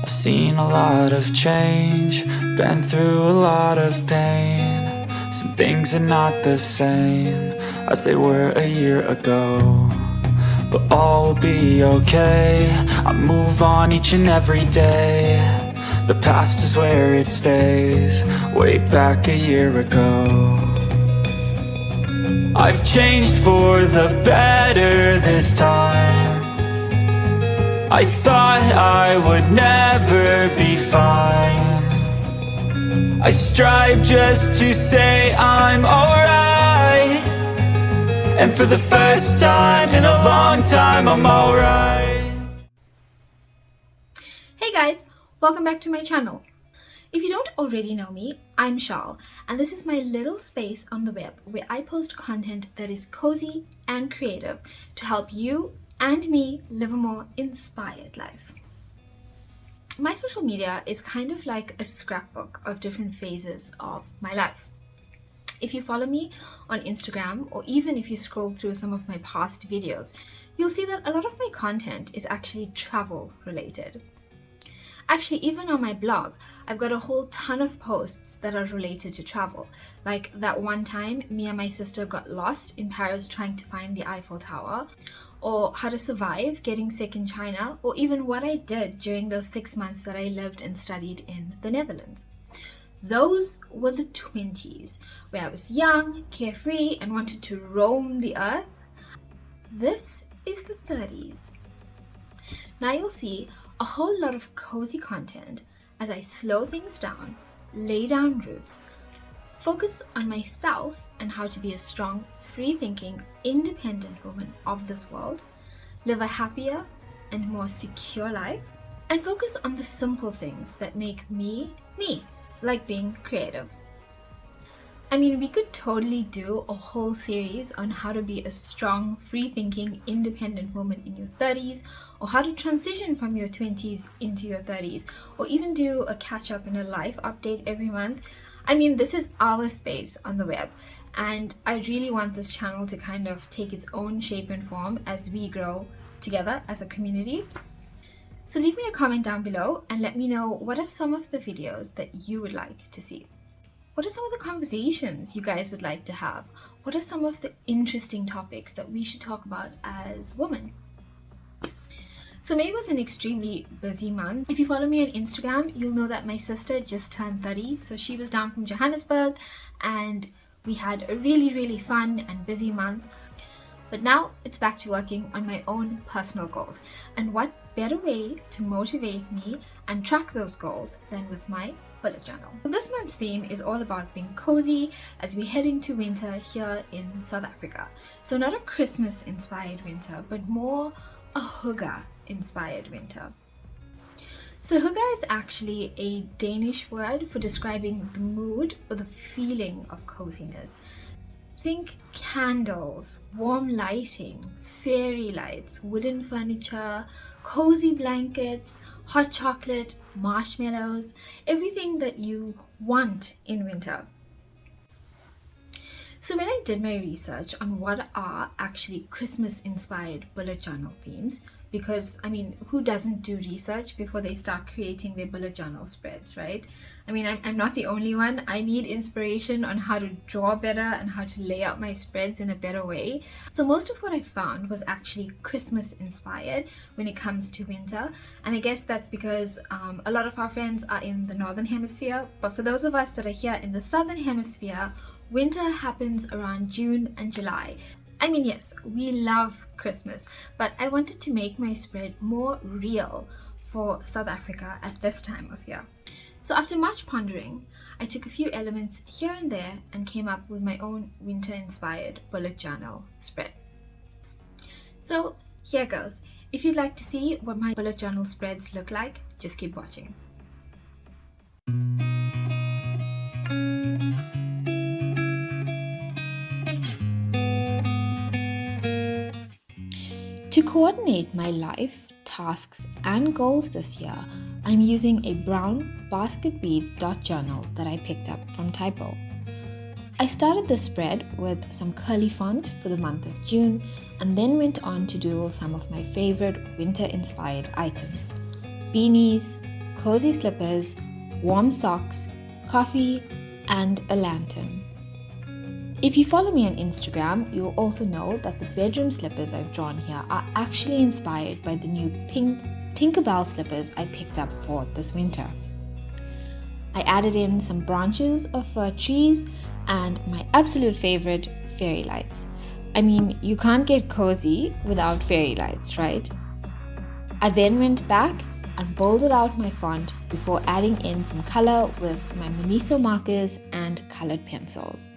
I've seen a lot of change, been through a lot of pain. Some things are not the same as they were a year ago, but all will be okay. I move on each and every day. The past is where it stays, way back a year ago. I've changed for the better this time. I thought I would never be fine. I strive just to say I'm alright, and for the first time in a long time I'm alright. Hey guys, welcome back to my channel. If you don't already know me, I'm Shal, and this is my little space on the web where I post content that is cozy and creative to help you and me live a more inspired life. My social media is kind of like a scrapbook of different phases of my life. If you follow me on Instagram, or even if you scroll through some of my past videos, you'll see that a lot of my content is actually travel related. Actually, even on my blog, I've got a whole ton of posts that are related to travel. Like that one time me and my sister got lost in Paris trying to find the Eiffel Tower, or how to survive getting sick in China, or even what I did during those 6 months that I lived and studied in the Netherlands. Those were the 20s, where I was young, carefree, and wanted to roam the earth. This is the 30s. Now you'll see a whole lot of cozy content as I slow things down, lay down roots, focus on myself and how to be a strong, free-thinking, independent woman of this world, live a happier and more secure life, and focus on the simple things that make me, me, like being creative. I mean, we could totally do a whole series on how to be a strong, free-thinking, independent woman in your 30s, or how to transition from your 20s into your 30s, or even do a catch-up and a life update every month. I mean, this is our space on the web, and I really want this channel to kind of take its own shape and form as we grow together as a community. So leave me a comment down below and let me know what are some of the videos that you would like to see. What are some of the conversations you guys would like to have? What are some of the interesting topics that we should talk about as women? So May was an extremely busy month. If you follow me on Instagram, you'll know that my sister just turned 30. So she was down from Johannesburg and we had a really fun and busy month. But now it's back to working on my own personal goals. And what better way to motivate me and track those goals than with my bullet journal. So this month's theme is all about being cozy as we head into winter here in South Africa. So not a Christmas inspired winter, but more a hygge inspired winter. So hygge is actually a Danish word for describing the mood or the feeling of coziness. Think candles, warm lighting, fairy lights, wooden furniture, cozy blankets, hot chocolate, marshmallows, everything that you want in winter. So when I did my research on what are actually Christmas inspired bullet journal themes, because I mean, who doesn't do research before they start creating their bullet journal spreads, right? I mean, I'm not the only one. I need inspiration on how to draw better and how to lay out my spreads in a better way. So most of what I found was actually Christmas inspired when it comes to winter. And I guess that's because a lot of our friends are in the Northern Hemisphere. But for those of us that are here in the Southern Hemisphere, winter happens around June and July. I mean, yes, we love Christmas, but I wanted to make my spread more real for South Africa at this time of year. So after much pondering, I took a few elements here and there and came up with my own winter-inspired bullet journal spread. So here goes. If you'd like to see what my bullet journal spreads look like, just keep watching. To coordinate my life, tasks, and goals this year, I'm using a brown basket weave dot journal that I picked up from Typo. I started the spread with some curly font for the month of June and then went on to doodle some of my favorite winter-inspired items. Beanies, cozy slippers, warm socks, coffee, and a lantern. If you follow me on Instagram, you'll also know that the bedroom slippers I've drawn here are actually inspired by the new pink Tinkerbell slippers I picked up for this winter. I added in some branches of fir trees and my absolute favorite, fairy lights. I mean, you can't get cozy without fairy lights, right? I then went back and bolded out my font before adding in some color with my Miniso markers and colored pencils.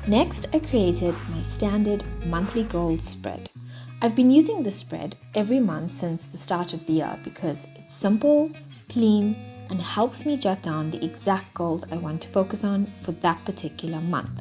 Next, I created my standard monthly goals spread. I've been using this spread every month since the start of the year because it's simple, clean, and helps me jot down the exact goals I want to focus on for that particular month.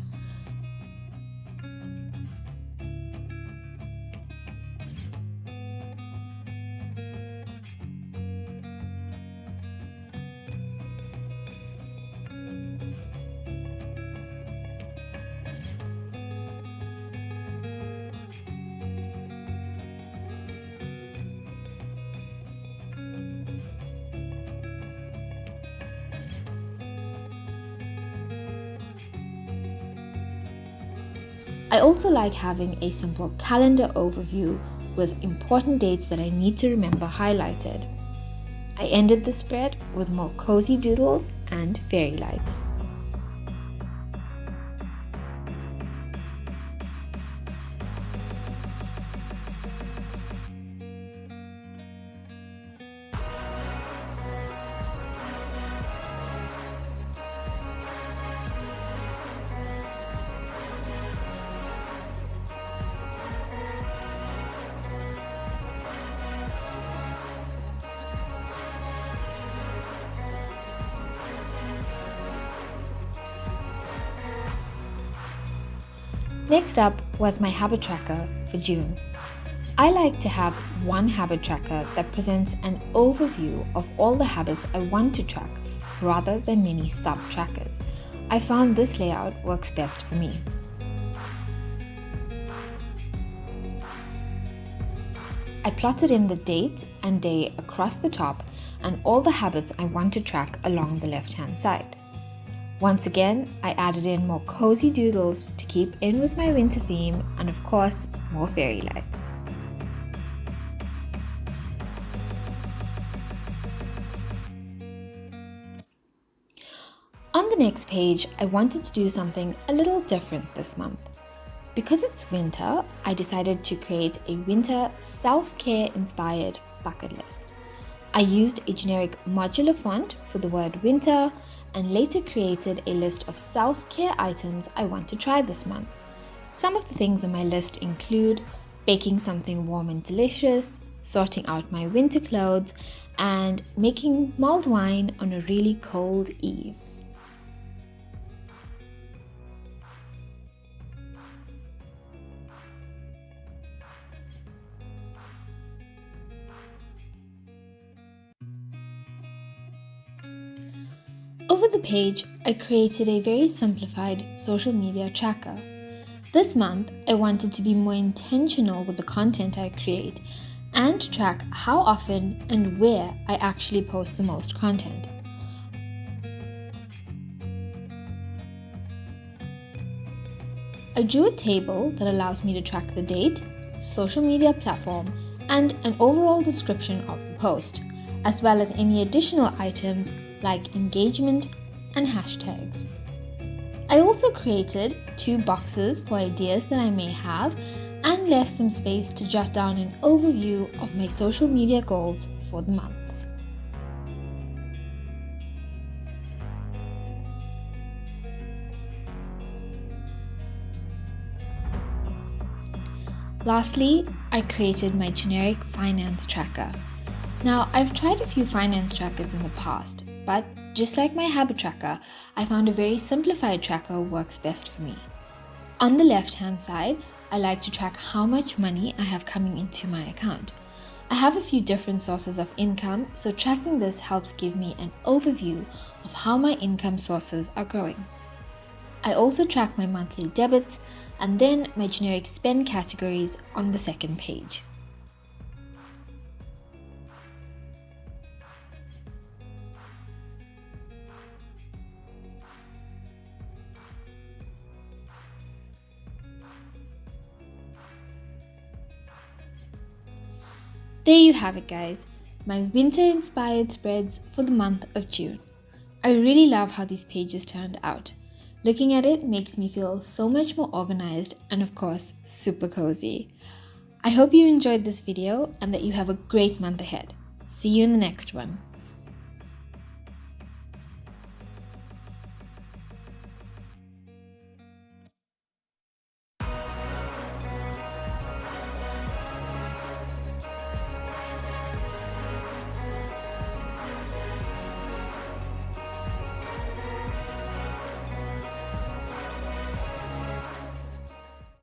I also like having a simple calendar overview with important dates that I need to remember highlighted. I ended the spread with more cozy doodles and fairy lights. Next up was my habit tracker for June. I like to have one habit tracker that presents an overview of all the habits I want to track rather than many sub-trackers. I found this layout works best for me. I plotted in the date and day across the top and all the habits I want to track along the left-hand side. Once again, I added in more cozy doodles to keep in with my winter theme and of course, more fairy lights. On the next page, I wanted to do something a little different this month. Because it's winter, I decided to create a winter self-care inspired bucket list. I used a generic modular font for the word winter and later created a list of self-care items I want to try this month. Some of the things on my list include baking something warm and delicious, sorting out my winter clothes, and making mulled wine on a really cold eve. for the page, I created a very simplified social media tracker. This month, I wanted to be more intentional with the content I create and track how often and where I actually post the most content. I drew a table that allows me to track the date, social media platform, and an overall description of the post, as well as any additional items like engagement and hashtags. I also created 2 boxes for ideas that I may have and left some space to jot down an overview of my social media goals for the month. Lastly, I created my generic finance tracker. Now, I've tried a few finance trackers in the past, but just like my habit tracker, I found a very simplified tracker works best for me. On the left-hand side, I like to track how much money I have coming into my account. I have a few different sources of income, so tracking this helps give me an overview of how my income sources are growing. I also track my monthly debits and then my generic spend categories on the second page. There you have it, guys, my winter-inspired spreads for the month of June. I really love how these pages turned out. Looking at it makes me feel so much more organized and of course, super cozy. I hope you enjoyed this video and that you have a great month ahead. See you in the next one.